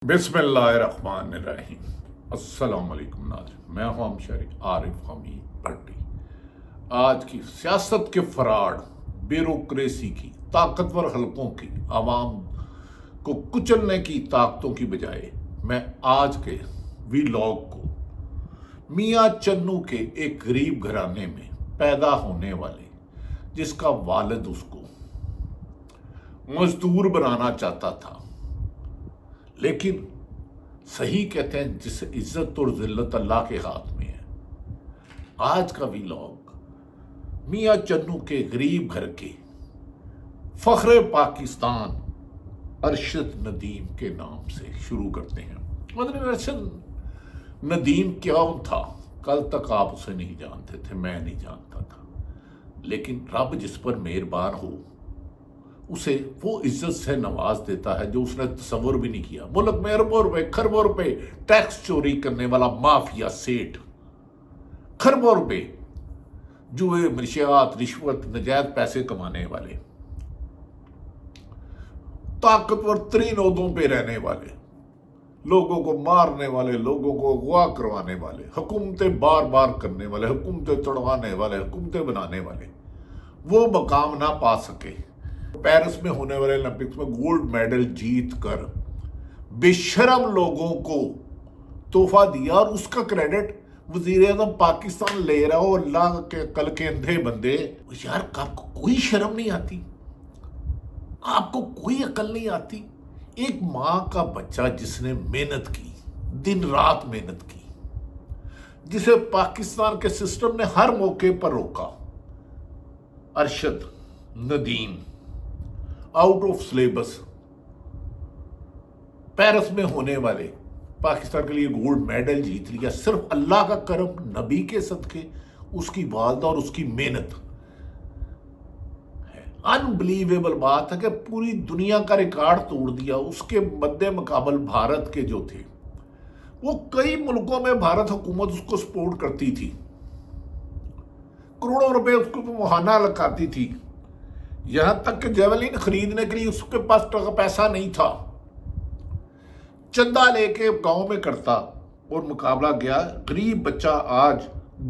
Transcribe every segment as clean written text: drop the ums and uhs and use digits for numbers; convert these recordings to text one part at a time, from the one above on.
بسم اللہ الرحمن الرحیم۔ السلام علیکم ناظرین، میں ہوں شریف عارف حمید بھٹی۔ آج کی سیاست کے فراڈ، بیوروکریسی کی، طاقتور حلقوں کی، عوام کو کچلنے کی طاقتوں کی بجائے میں آج کے ویلاگ کو میاں چنو کے ایک غریب گھرانے میں پیدا ہونے والے، جس کا والد اس کو مزدور بنانا چاہتا تھا، لیکن صحیح کہتے ہیں جس عزت اور ذلت اللہ کے ہاتھ میں ہے۔ آج کا ویلاگ میاں چنو کے غریب گھر کے فخر پاکستان ارشد ندیم کے نام سے شروع کرتے ہیں۔ مطلب ارشد ندیم کیا تھا، کل تک آپ اسے نہیں جانتے تھے، میں نہیں جانتا تھا، لیکن رب جس پر مہربان ہو اسے وہ عزت سے نواز دیتا ہے جو اس نے تصور بھی نہیں کیا۔ ملک میں اربوں روپے، کھربوں روپے ٹیکس چوری کرنے والا مافیا سیٹ، کھربوں روپے جوئے، منشیات، رشوت، نجائز پیسے کمانے والے، طاقتور ترین عہدوں پہ رہنے والے، لوگوں کو مارنے والے، لوگوں کو اغوا کروانے والے، حکومتیں بار بار کرنے والے، حکومتیں توڑوانے والے، حکومتیں بنانے والے، وہ مقام نہ پا سکے۔ پیرس میں ہونے والے اولمپکس میں گولڈ میڈل جیت کر بے شرم لوگوں کو تحفہ دیا، اور اس کا کریڈٹ وزیر اعظم پاکستان لے رہا ہو۔ اللہ کے عقل کے اندھے بندے، یار آپ کو کوئی شرم نہیں آتی؟ آپ کو کوئی عقل نہیں آتی؟ ایک ماں کا بچہ جس نے محنت کی، دن رات محنت کی، جسے پاکستان کے سسٹم نے ہر موقع پر روکا، Arshad Nadeem out of syllabus Paris میں ہونے والے پاکستان کے لیے گولڈ میڈل جیت لیا، صرف اللہ کا کرم، نبی کے صدقے، اس کی والدہ اور اس کی محنت ہے۔ انبلیویبل بات ہے کہ پوری دنیا کا ریکارڈ توڑ دیا۔ اس کے مد مقابل بھارت کے جو تھے، وہ کئی ملکوں میں بھارت حکومت اس کو سپورٹ کرتی تھی، کروڑوں روپے اس کو ماہانہ لگاتی تھی، یہاں تک کہ جیولین خریدنے کے لیے اس کے پاس پیسہ نہیں تھا، چندہ لے کے گاؤں میں کرتا، اور مقابلہ گیا۔ غریب بچہ آج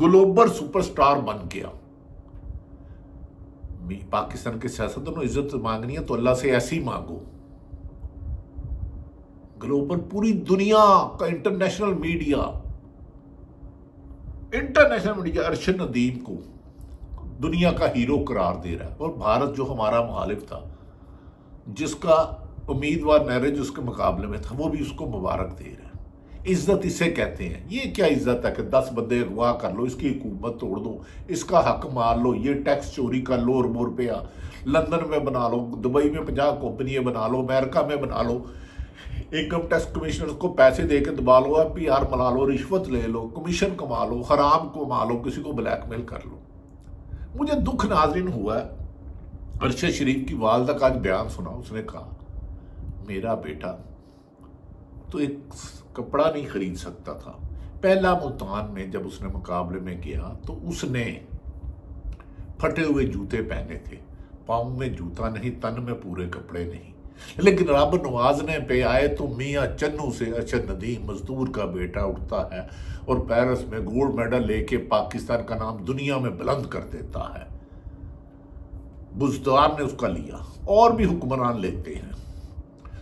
گلوبل سپر سٹار بن گیا۔ پاکستان کے سیاستوں نے عزت مانگنی ہے تو اللہ سے ایسی مانگو۔ گلوبل پوری دنیا کا انٹرنیشنل میڈیا ارشد ندیم کو دنیا کا ہیرو قرار دے رہا ہے، اور بھارت جو ہمارا مخالف تھا، جس کا امیدوار نیرج اس کے مقابلے میں تھا، وہ بھی اس کو مبارک دے رہا ہے۔ عزت اسے کہتے ہیں۔ یہ کیا عزت ہے کہ 10 بندے اغوا کر لو، اس کی حکومت توڑ دو، اس کا حق مار لو، یہ ٹیکس چوری کر لو، اربوں روپیہ لندن میں بنا لو، دبئی میں 50 کمپنیاں بنا لو، امریکہ میں بنا لو، انکم ٹیکس کمشنر کو پیسے دے کے دبا لو، PR ملا لو، رشوت لے لو، کمیشن کما لو، حرام کما لو، کسی کو بلیک میل کر لو۔ مجھے دکھ ناظرین ہوا ہے، ارشد شریف کی والدہ کا آج بیان سنا۔ اس نے کہا میرا بیٹا تو ایک کپڑا نہیں خرید سکتا تھا۔ پہلا ملتان میں جب اس نے مقابلے میں گیا تو اس نے پھٹے ہوئے جوتے پہنے تھے، پاؤں میں جوتا نہیں، تن میں پورے کپڑے نہیں، لیکن رب نوازنے پہ آئے تو میاں چنو سے ارشد ندیم مزدور کا بیٹا اٹھتا ہے اور پیرس میں گولڈ میڈل لے کے پاکستان کا نام دنیا میں بلند کر دیتا ہے۔ بزدار نے اس کا لیا، اور بھی حکمران لیتے ہیں۔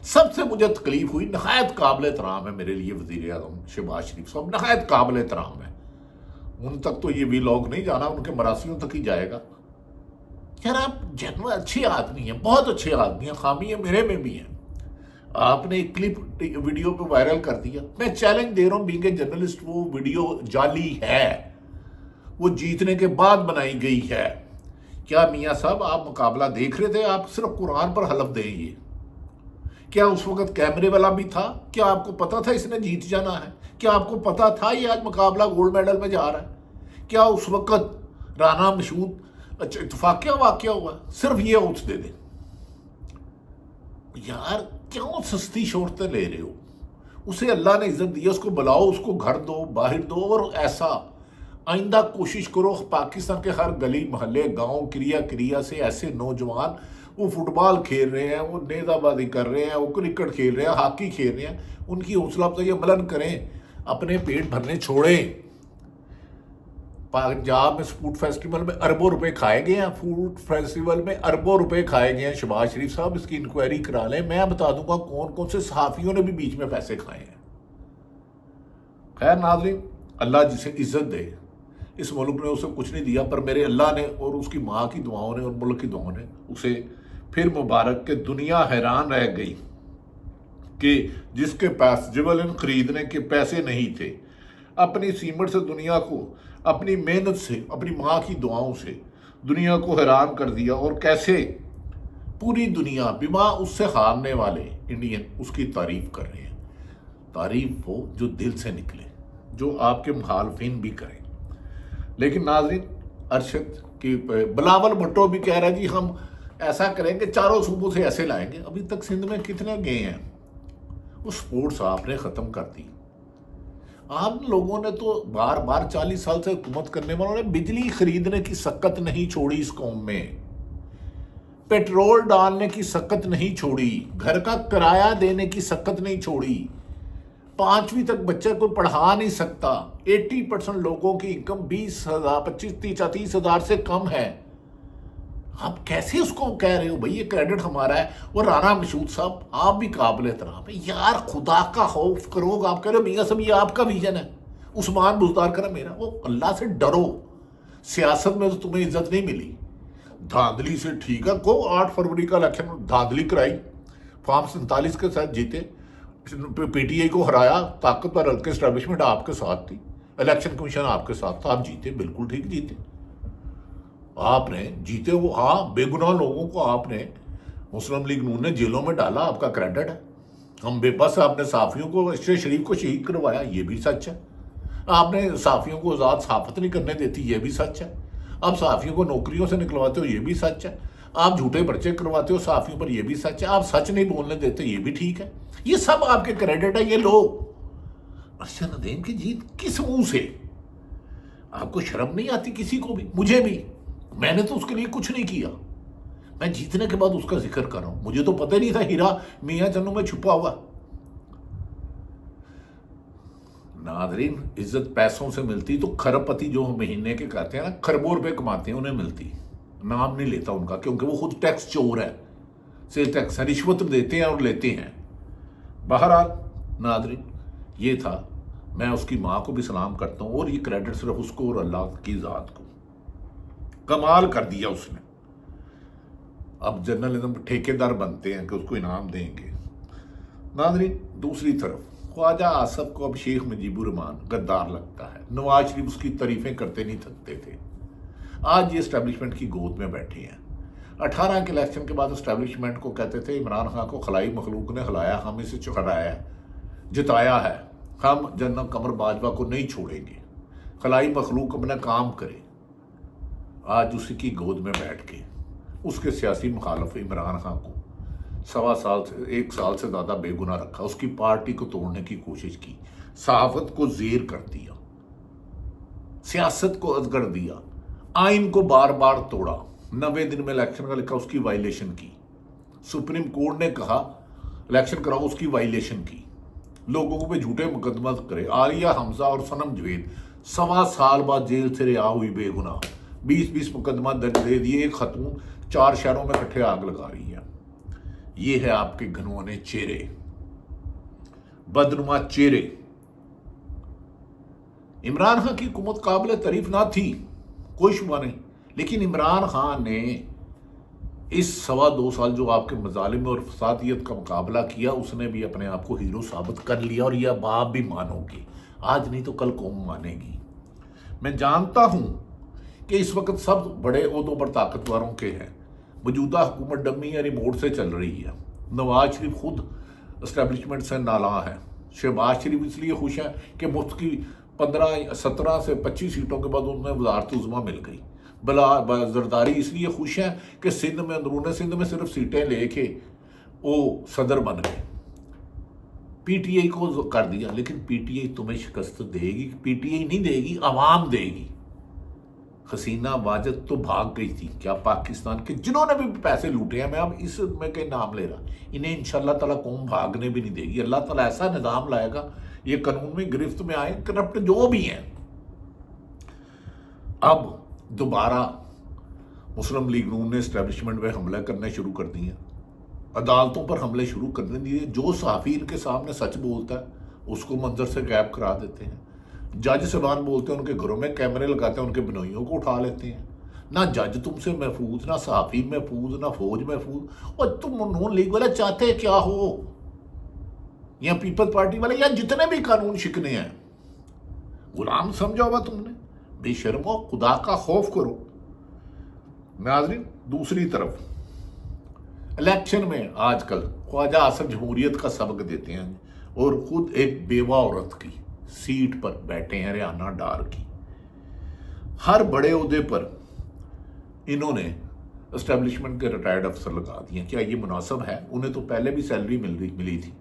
سب سے مجھے تکلیف ہوئی، نہایت قابل احترام ہے میرے لیے وزیر اعظم شہباز شریف صاحب، نہایت قابل احترام ہے، ان تک تو یہ ویلاگ نہیں جانا، ان کے مراسیوں تک ہی جائے گا۔ یار آپ جنوب اچھے آدمی ہیں، بہت اچھے آدمی ہیں، خامی ہے میرے میں بھی ہیں، آپ نے ایک کلپ ویڈیو پہ وائرل کر دیا۔ میں چیلنج دے رہا ہوں بینگ اے جرنلسٹ، وہ ویڈیو جعلی ہے، وہ جیتنے کے بعد بنائی گئی ہے۔ کیا میاں صاحب آپ مقابلہ دیکھ رہے تھے؟ آپ صرف قرآن پر حلف دیں یہ، کیا اس وقت کیمرے والا بھی تھا؟ کیا آپ کو پتا تھا اس نے جیت جانا ہے؟ کیا آپ کو پتا تھا یہ آج مقابلہ گولڈ میڈل میں جا رہا ہے؟ کیا اس وقت رانا مشہود اتفاقیہ واقعہ ہوا؟ صرف یہ اوتھ دے دیں۔ یار کیوں سستی شہرتیں لے رہے ہو؟ اسے اللہ نے عزت دی، اس کو بلاؤ، اس کو گھر دو، باہر دو، اور ایسا آئندہ کوشش کرو پاکستان کے ہر گلی محلے گاؤں کریا سے ایسے نوجوان وہ فٹ بال کھیل رہے ہیں، وہ نیزہ بازی کر رہے ہیں، وہ کرکٹ کھیل رہے ہیں، ہاکی کھیل رہے ہیں، ان کی حوصلہ افزائی عملاً کریں، اپنے پیٹ بھرنے چھوڑیں۔ پنجاب میں فوڈ فیسٹیول میں اربوں روپے کھائے گئے ہیں، فوڈ فیسٹیول میں اربوں روپے کھائے گئے ہیں۔ شہباز شریف صاحب اس کی انکوائری کرا لیں، میں بتا دوں گا کون کون سے صحافیوں نے بھی بیچ میں پیسے کھائے ہیں۔ خیر ناظرین، اللہ جسے عزت دے، اس ملک نے اسے کچھ نہیں دیا، پر میرے اللہ نے اور اس کی ماں کی دعاؤں نے اور ملک کی دعاؤں نے اسے پھر مبارک کہ دنیا حیران رہ گئی کہ جس کے پاس جیولن خریدنے کے پیسے نہیں تھے، اپنی سیمنٹ سے دنیا کو، اپنی محنت سے، اپنی ماں کی دعاؤں سے دنیا کو حیران کر دیا، اور کیسے پوری دنیا بما اس سے ہارنے والے انڈین اس کی تعریف کر رہے ہیں۔ تعریف وہ جو دل سے نکلے، جو آپ کے مخالفین بھی کریں۔ لیکن ناظرین، ارشد کی بلاول بھٹو بھی کہہ رہا ہے جی ہم ایسا کریں کہ چاروں صوبوں سے ایسے لائیں گے۔ ابھی تک سندھ میں کتنے گئے ہیں؟ وہ سپورٹس آپ نے ختم کر دی۔ آپ لوگوں نے تو بار بار 40 سال سے حکومت کرنے والوں نے بجلی خریدنے کی سکت نہیں چھوڑی، اس قوم میں پیٹرول ڈالنے کی سکت نہیں چھوڑی، گھر کا کرایہ دینے کی سکت نہیں چھوڑی، 5ویں تک بچے کو پڑھا نہیں سکتا۔ 80% لوگوں کی انکم 20,000 25 30 ہزار سے کم ہے۔ آپ کیسے اس کو کہہ رہے ہو بھائی یہ کریڈٹ ہمارا ہے؟ اور رانا مشہود صاحب آپ بھی قابل احترام ہے یار، خدا کا خوف کرو۔ آپ کہہ رہے ہو میاں صاحب یہ آپ کا ویژن ہے، عثمان بزدار کہہ رہا میرا۔ وہ اللہ سے ڈرو، سیاست میں تو تمہیں عزت نہیں ملی۔ دھاندلی سے ٹھیک ہے، کو 8 فروری کا الیکشن دھاندلی کرائی، فارم 47 کے ساتھ جیتے، پی ٹی آئی کو ہرایا، طاقتور حلقے اسٹیبلشمنٹ آپ کے ساتھ تھی، الیکشن کمیشن آپ کے ساتھ تھا، آپ جیتے، بالکل ٹھیک جیتے۔ آپ نے جیتے وہ، ہاں بے گناہ لوگوں کو آپ نے، مسلم لیگ نون نے جیلوں میں ڈالا، آپ کا کریڈٹ ہے۔ ہم بے بس آپ نے صحافیوں کو، اشرف شریف کو شہید کروایا، یہ بھی سچ ہے۔ آپ نے صحافیوں کو آزاد صحافت نہیں کرنے دیتی، یہ بھی سچ ہے۔ آپ صحافیوں کو نوکریوں سے نکلواتے ہو، یہ بھی سچ ہے۔ آپ جھوٹے پرچے کرواتے ہو صحافیوں پر، یہ بھی سچ ہے۔ آپ سچ نہیں بولنے دیتے، یہ بھی ٹھیک ہے۔ یہ سب آپ کے کریڈٹ ہے، یہ لو۔ ارشد ندیم کی جیت کس منہ سے؟ آپ کو شرم نہیں آتی کسی کو بھی؟ مجھے بھی، میں نے تو اس کے لیے کچھ نہیں کیا، میں جیتنے کے بعد اس کا ذکر کر رہا ہوں۔ مجھے تو پتہ نہیں تھا ہیرا میاں چنو میں چھپا ہوا۔ ناظرین، عزت پیسوں سے ملتی تو کھرب پتی جو مہینے کے کہتے ہیں نا، کھربوں روپے کماتے ہیں، انہیں ملتی۔ نام نہیں لیتا ان کا، کیونکہ وہ خود ٹیکس چور ہے، سیل ٹیکس ہے، رشوت دیتے ہیں اور لیتے ہیں۔ بہرحال ناظرین، یہ تھا۔ میں اس کی ماں کو بھی سلام کرتا ہوں، اور یہ کریڈٹ صرف اس کو اور اللہ کی ذات کو۔ کمال کر دیا اس نے۔ اب جرنلزم ٹھیکیدار بنتے ہیں کہ اس کو انعام دیں گے۔ ناظرین، دوسری طرف خواجہ آصف کو اب شیخ مجیب الرحمان غدار لگتا ہے۔ نواز شریف اس کی تعریفیں کرتے نہیں تھکتے تھے۔ آج یہ اسٹیبلشمنٹ کی گود میں بیٹھے ہیں۔ 18 کے الیکشن کے بعد اسٹیبلشمنٹ کو کہتے تھے عمران خان کو خلائی مخلوق نے ہلایا، ہم اسے چڑھایا ہے، جتایا ہے، ہم جنرل قمر باجوہ کو نہیں چھوڑیں گے، خلائی مخلوق اپنا کام کرے۔ آج اسی کی گود میں بیٹھ کے اس کے سیاسی مخالف عمران خان کو 1 سال سے زیادہ بے گناہ رکھا، اس کی پارٹی کو توڑنے کی کوشش کی، صحافت کو زیر کر دیا، سیاست کو ازگڑ دیا، آئین کو بار بار توڑا، 90 دن میں الیکشن کا لکھا، اس کی وائلیشن کی، سپریم کورٹ نے کہا الیکشن کراؤ، اس کی وائلیشن کی، لوگوں کو پہ جھوٹے مقدمہ کرے۔ عالیہ حمزہ اور صنم جوید 1.25 سال بعد جیل سے رہا ہوئی بے گناہ، 20 مقدمہ درج دے دیے، ایک خاتون 4 شہروں میں اکٹھے آگ لگا رہی ہے۔ یہ ہے آپ کے گھنونے چہرے، بدنما چہرے۔ عمران خان کی حکومت قابل تعریف نہ تھی، کوئی شبہ نہیں، لیکن عمران خان نے اس 2.25 سال جو آپ کے مظالم اور فسادیت کا مقابلہ کیا، اس نے بھی اپنے آپ کو ہیرو ثابت کر لیا، اور یہ اب آپ بھی مانو گے، آج نہیں تو کل قوم مانے گی۔ میں جانتا ہوں کہ اس وقت سب بڑے عہدوں پر طاقتوروں کے ہیں، موجودہ حکومت ڈمی یا ریموٹ سے چل رہی ہے۔ نواز شریف خود اسٹیبلشمنٹ سے نالاں ہے، شہباز شریف اس لیے خوش ہے کہ مفت کی 17 سے 25 سیٹوں کے بعد انہیں وزارت عظمیٰ مل گئی۔ بلا زرداری اس لیے خوش ہے کہ سندھ میں، اندرون سندھ میں صرف سیٹیں لے کے وہ صدر بن گئے۔ پی ٹی آئی کو کر دیا، لیکن پی ٹی آئی تمہیں شکست دے گی، پی ٹی آئی نہیں دے گی، عوام دے گی۔ حسینہ واجد تو بھاگ گئی تھی، کیا پاکستان کے جنہوں نے بھی پیسے لوٹے ہیں، میں اب اس میں کئی نام لے رہا، انہیں انشاءاللہ تعالیٰ قوم بھاگنے بھی نہیں دے گی۔ اللہ تعالیٰ ایسا نظام لائے گا، یہ قانون میں گرفت میں آئے کرپٹ جو بھی ہیں۔ اب دوبارہ مسلم لیگ نون نے اسٹیبلشمنٹ میں حملہ کرنے شروع کر دیے، عدالتوں پر حملے شروع کر دیے۔ جو صحافی ان کے سامنے سچ بولتا ہے اس کو منظر سے غائب کرا دیتے ہیں، جج صاحبان بولتے ہیں ان کے گھروں میں کیمرے لگاتے ہیں، ان کے بنوئیوں کو اٹھا لیتے ہیں۔ نہ جج تم سے محفوظ، نہ صحافی محفوظ، نہ فوج محفوظ۔ اور تم نون لیگ والے چاہتے کیا ہو، یا پیپل پارٹی والے، یا جتنے بھی قانون شکنے ہیں، غلام سمجھا ہوگا تم نے؟ بے شرمو، خدا کا خوف کرو۔ ناظرین، دوسری طرف الیکشن میں آج کل خواجہ آصف جمہوریت کا سبق دیتے ہیں اور خود ایک بیوہ عورت کی سیٹ پر بیٹھے ہیں، ریحانہ ڈار کی۔ ہر بڑے عہدے پر انہوں نے اسٹیبلشمنٹ کے ریٹائرڈ افسر لگا دیے۔ کیا یہ مناسب ہے؟ انہیں تو پہلے بھی سیلری ملی تھی،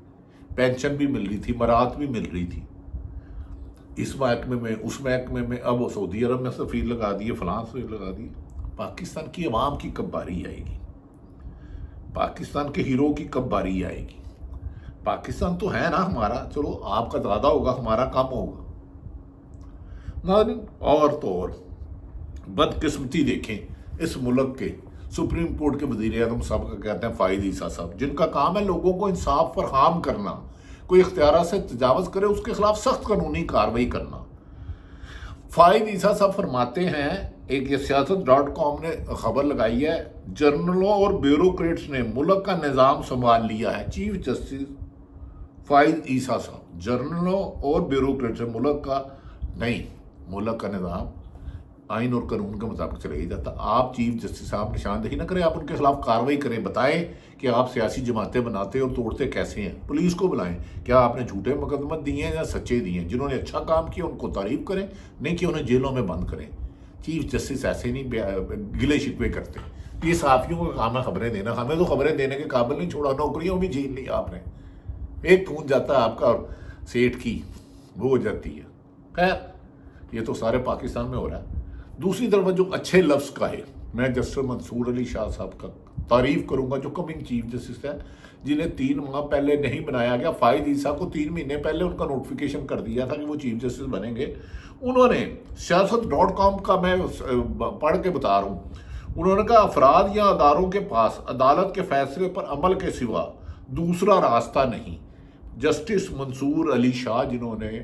پینشن بھی مل رہی تھی، مرات بھی مل رہی تھی، اس محکمے میں اس محکمے میں، اب سعودی عرب میں سفیر لگا دیے، فلاں سفیر لگا دیے۔ پاکستان کی عوام کی کب باری آئے گی؟ پاکستان کے ہیرو کی کب باری آئے گی؟ پاکستان تو ہے نا ہمارا، چلو آپ کا زیادہ ہوگا، ہمارا کم ہوگا۔ ناظرین، اور تو اور بدقسمتی دیکھیں اس ملک کے سپریم کورٹ کے وزیر اعظم صاحب کا کہتے ہیں فائد عیسیٰ صاحب، جن کا کام ہے لوگوں کو انصاف فراہم کرنا، کوئی اختیارات سے تجاوز کرے اس کے خلاف سخت قانونی کارروائی کرنا۔ فائد عیسیٰ صاحب فرماتے ہیں، ایک یہ سیاست.com نے خبر لگائی ہے، جرنلوں اور بیوروکریٹس نے ملک کا نظام سنبھال لیا ہے۔ چیف جسٹس فائد عیسیٰ صاحب، جرنلوں اور بیوروکریٹس نے ملک کا نہیں، ملک کا نظام آئین اور قانون کے مطابق چلایا جاتا۔ آپ چیف جسٹس صاحب نشاندہی نہ کریں، آپ ان کے خلاف کارروائی کریں، بتائیں کہ آپ سیاسی جماعتیں بناتے اور توڑتے کیسے ہیں، پولیس کو بلائیں، کیا آپ نے جھوٹے مقدمات دیے ہیں یا سچے دیے ہیں؟ جنہوں نے اچھا کام کیا ان کو تعریف کریں، نہیں کہ انہیں جیلوں میں بند کریں۔ چیف جسٹس ایسے نہیں گلے شکوے کرتے، یہ صحافیوں کا کام ہے خبریں دینا، ہمیں تو خبریں دینے کے قابل نہیں چھوڑا، نوکریوں بھی جھیل لی آپ نے، ایک فون جاتا ہے آپ کا اور سیٹ کی وہ ہو جاتی ہے۔ خیر، یہ تو سارے پاکستان میں ہو رہا ہے۔ دوسری طرف جو اچھے لفظ کا ہے، میں جسٹس منصور علی شاہ صاحب کا تعریف کروں گا جو کمنگ چیف جسٹس ہے، جنہیں 3 ماہ پہلے نہیں بنایا گیا۔ فائد عیسیٰ کو 3 مہینے پہلے ان کا نوٹیفیکیشن کر دیا تھا کہ وہ چیف جسٹس بنیں گے۔ انہوں نے سیاست.com کا میں پڑھ کے بتا رہا ہوں، انہوں نے کہا افراد یا اداروں کے پاس عدالت کے فیصلے پر عمل کے سوا دوسرا راستہ نہیں۔ جسٹس منصور علی شاہ جنہوں نے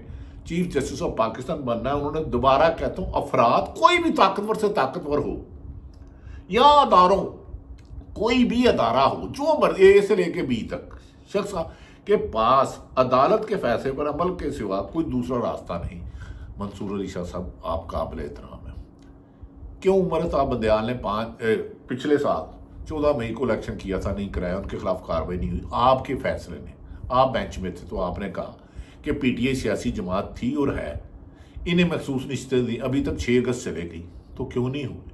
چیف جسٹس آف پاکستان بننا ہے، انہوں نے دوبارہ کہتا ہوں، افراد کوئی بھی طاقتور سے طاقتور ہو یا اداروں کوئی بھی ادارہ ہو، جو مرضی اے سے لے کے بی تک، شخص کے پاس عدالت کے فیصلے پر عمل کے سوا کوئی دوسرا راستہ نہیں۔ منصور علی شاہ صاحب آپ قابل احترام ہیں۔ کیوں عمر صاحب بندیال نے پچھلے سال 14 مئی کو الیکشن کیا تھا، نہیں کرایا، ان کے خلاف کارروائی نہیں ہوئی؟ آپ کے فیصلے نے، آپ بینچ میں تھے تو آپ نے کہا کہ پی ٹی آئی سیاسی جماعت تھی اور ہے، انہیں مخصوص نشستیں دی، ابھی تک 6 اگست چلے گئی، تو کیوں نہیں ہوئی؟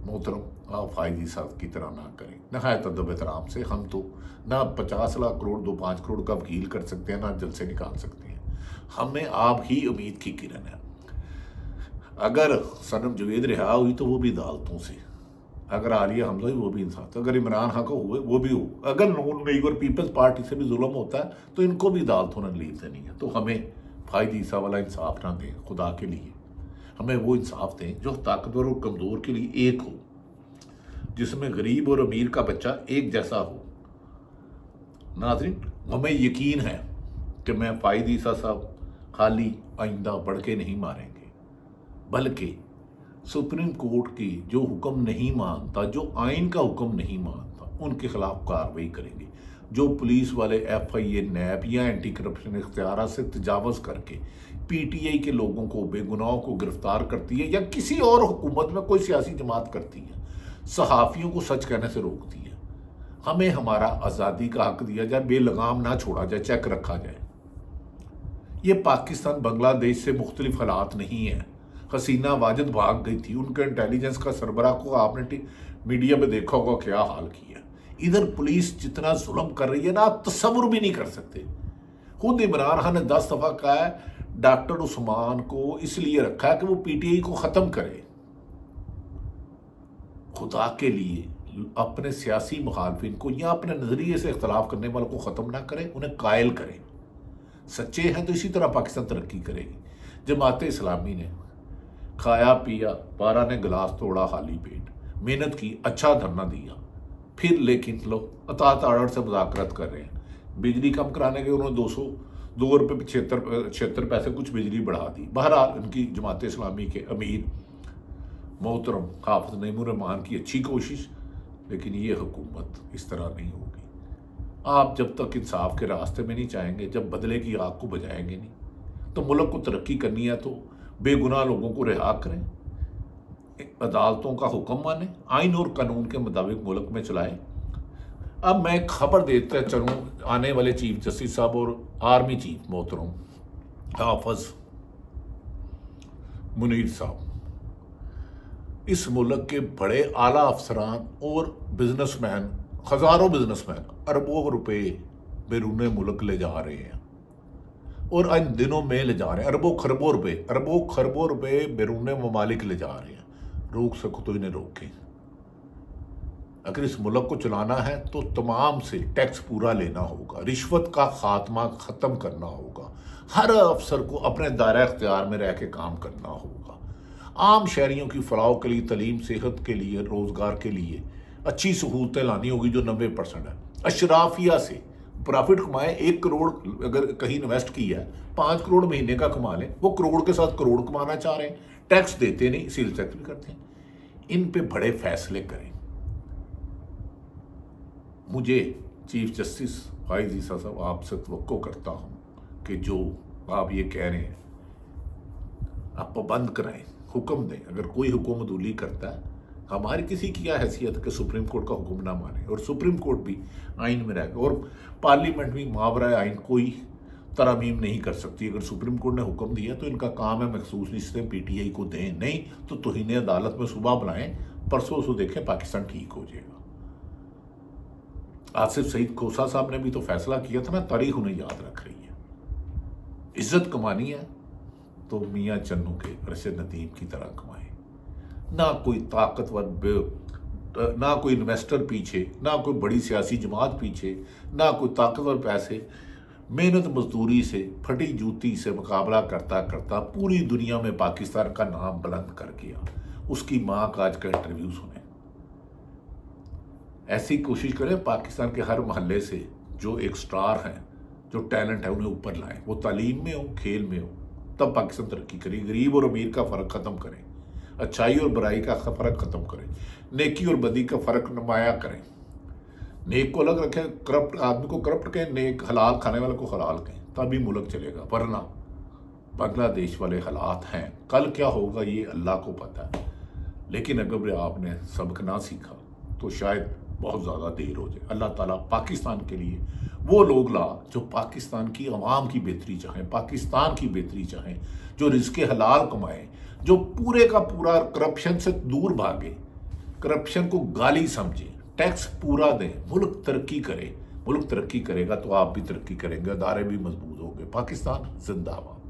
محترم، آپ فائد عیسیٰ کی طرح نہ کریں، نہایت ادب احترام سے۔ ہم تو نہ 50 لاکھ کروڑ 5 کروڑ کا وکیل کر سکتے ہیں، نہ جلسے نکال سکتے ہیں، ہمیں آپ ہی امید کی کرن ہے۔ اگر صنم جوید رہا ہوئی تو وہ بھی عدالتوں سے، اگر عالیہ حمزہ ہوئی وہ بھی انصاف، اگر عمران خان کو ہوئے وہ بھی ہو، اگر نون لیگ اور پیپلز پارٹی سے بھی ظلم ہوتا ہے تو ان کو بھی عدالتوں نے لیو دینی ہے۔ تو ہمیں فائد عیسیٰ والا انصاف نہ دیں، خدا کے لیے ہمیں وہ انصاف دیں جو طاقتور اور کمزور کے لیے ایک ہو، جس میں غریب اور امیر کا بچہ ایک جیسا ہو۔ ناظرین، ہمیں یقین ہے کہ میں فائد عیسیٰ صاحب خالی آئندہ بڑھ کے نہیں ماریں گے، بلکہ سپریم کورٹ کی جو حکم نہیں مانتا، جو آئین کا حکم نہیں مانتا، ان کے خلاف کارروائی کریں گے۔ جو پولیس والے ایف آئی اے، نیب یا اینٹی کرپشن اختیارات سے تجاوز کر کے پی ٹی آئی کے لوگوں کو، بے گناہوں کو گرفتار کرتی ہے، یا کسی اور حکومت میں کوئی سیاسی جماعت کرتی ہے، صحافیوں کو سچ کہنے سے روکتی ہے، ہمیں ہمارا آزادی کا حق دیا جائے، بے لگام نہ چھوڑا جائے، چیک رکھا جائے۔ یہ پاکستان بنگلہ دیش سے مختلف حالات نہیں ہیں۔ حسینہ واجد بھاگ گئی تھی، ان کے انٹیلیجنس کا سربراہ کو آپ نے میڈیا میں دیکھا ہوگا کیا حال کیا۔ ادھر پولیس جتنا ظلم کر رہی ہے نا، آپ تصور بھی نہیں کر سکتے۔ خود عمران خان نے 10 دفعہ کہا ہے ڈاکٹر عثمان کو اس لیے رکھا ہے کہ وہ پی ٹی آئی کو ختم کرے، خدا کے لیے اپنے سیاسی مخالفین کو یا اپنے نظریے سے اختلاف کرنے والوں کو ختم نہ کریں، انہیں قائل کریں۔ سچے ہیں تو اسی طرح پاکستان ترقی کرے گی۔ جماعت اسلامی نے کھایا پیا، 12 نے گلاس توڑا خالی پیٹ، محنت کی، اچھا دھرنا دیا، پھر لیکن لوگ اطاعت آرڈر سے مذاکرات کر رہے ہیں۔ بجلی کم کرانے کے انہوں نے 2 روپے 76 پیسے کچھ بجلی بڑھا دی۔ بہرحال ان کی جماعت اسلامی کے امیر محترم حافظ نعیم الرحمان کی اچھی کوشش، لیکن یہ حکومت اس طرح نہیں ہوگی۔ آپ جب تک انصاف کے راستے میں نہیں جائیں گے، جب بدلے کی آگ کو بجھائیں گے نہیں، تو ملک کو ترقی کرنی ہے تو بے گناہ لوگوں کو رہا کریں، عدالتوں کا حکم مانیں، آئین اور قانون کے مطابق ملک میں چلائیں۔ اب میں خبر دیتا چلوں آنے والے چیف جسٹس صاحب اور آرمی چیف محترم حافظ منیر صاحب، اس ملک کے بڑے اعلیٰ افسران اور بزنس مین، ہزاروں بزنس مین اربوں روپے بیرون ملک لے جا رہے ہیں، اور ان دنوں میں لے جا رہے ہیں اربوں خربوں روپے بیرون ممالک لے جا رہے ہیں۔ روک سکو تو انہیں روکیں۔ اگر اس ملک کو چلانا ہے تو تمام سے ٹیکس پورا لینا ہوگا، رشوت کا خاتمہ ختم کرنا ہوگا، ہر افسر کو اپنے دائرہ اختیار میں رہ کے کام کرنا ہوگا، عام شہریوں کی فلاح کے لیے، تعلیم، صحت کے لیے، روزگار کے لیے اچھی سہولتیں لانی ہوگی جو 90% ہے۔ اشرافیہ سے پرافٹ کمائیں، 1 کروڑ اگر کہیں انویسٹ کیا ہے، 5 کروڑ مہینے کا کما لیں، وہ کروڑ کے ساتھ کروڑ کمانا چاہ رہے ہیں، ٹیکس دیتے نہیں، سیل ٹیکس بھی کرتے ہیں۔ ان پہ بڑے فیصلے کریں۔ مجھے چیف جسٹس فائز عیسیٰ صاحب آپ سے توقع کرتا ہوں کہ جو آپ یہ کہہ رہے ہیں آپ پابند کرائیں، حکم دیں۔ اگر کوئی حکم عدولی کرتا ہے، ہماری کسی کی کیا حیثیت ہے کہ سپریم کورٹ کا حکم نہ مانے، اور سپریم کورٹ بھی آئین میں رہے گا، اور پارلیمنٹ بھی ماورائے آئین کوئی ترامیم نہیں کر سکتی۔ اگر سپریم کورٹ نے حکم دیا تو ان کا کام ہے مخصوص لسٹیں پی ٹی آئی کو دیں، نہیں تو توہین عدالت میں صبح بلائیں، پرسوں سے دیکھیں پاکستان ٹھیک ہو جائے گا۔ آصف سعید کھوسہ صاحب نے بھی تو فیصلہ کیا تھا نا، تاریخ انہیں یاد رکھ رہی ہے۔ عزت کمانی ہے تو میاں چنو کے ارشد ندیم کی طرح کمائیں، نہ کوئی طاقتور نہ کوئی انویسٹر پیچھے، نہ کوئی بڑی سیاسی جماعت پیچھے، نہ کوئی طاقتور پیسے، محنت مزدوری سے، پھٹی جوتی سے مقابلہ کرتا کرتا پوری دنیا میں پاکستان کا نام بلند کر گیا۔ اس کی ماں کا آج کا انٹرویو سنیں۔ ایسی کوشش کریں پاکستان کے ہر محلے سے جو ایک سٹار ہیں، جو ٹیلنٹ ہے، انہیں اوپر لائیں، وہ تعلیم میں ہو، کھیل میں ہو، تب پاکستان ترقی کرے۔ غریب اور امیر کا فرق ختم کریں، اچھائی اور برائی کا فرق ختم کریں، نیکی اور بدی کا فرق نمایاں کریں، نیک کو الگ رکھیں، کرپٹ آدمی کو کرپٹ کہیں، نیک حلال کھانے والے کو حلال کہیں، تبھی ملک چلے گا۔ ورنہ بنگلہ دیش والے حالات ہیں، کل کیا ہوگا یہ اللہ کو پتہ ہے، لیکن اگر آپ نے سبق نہ سیکھا تو شاید بہت زیادہ دیر ہو جائے۔ اللہ تعالیٰ پاکستان کے لیے وہ لوگ لا جو پاکستان کی عوام کی بہتری چاہیں، پاکستان کی بہتری چاہیں، جو رزق حلال کمائیں، جو پورے کا پورا کرپشن سے دور بھاگے، کرپشن کو گالی سمجھے، ٹیکس پورا دیں، ملک ترقی کرے۔ ملک ترقی کرے گا تو آپ بھی ترقی کریں گے، ادارے بھی مضبوط ہوں گے۔ پاکستان زندہ باد۔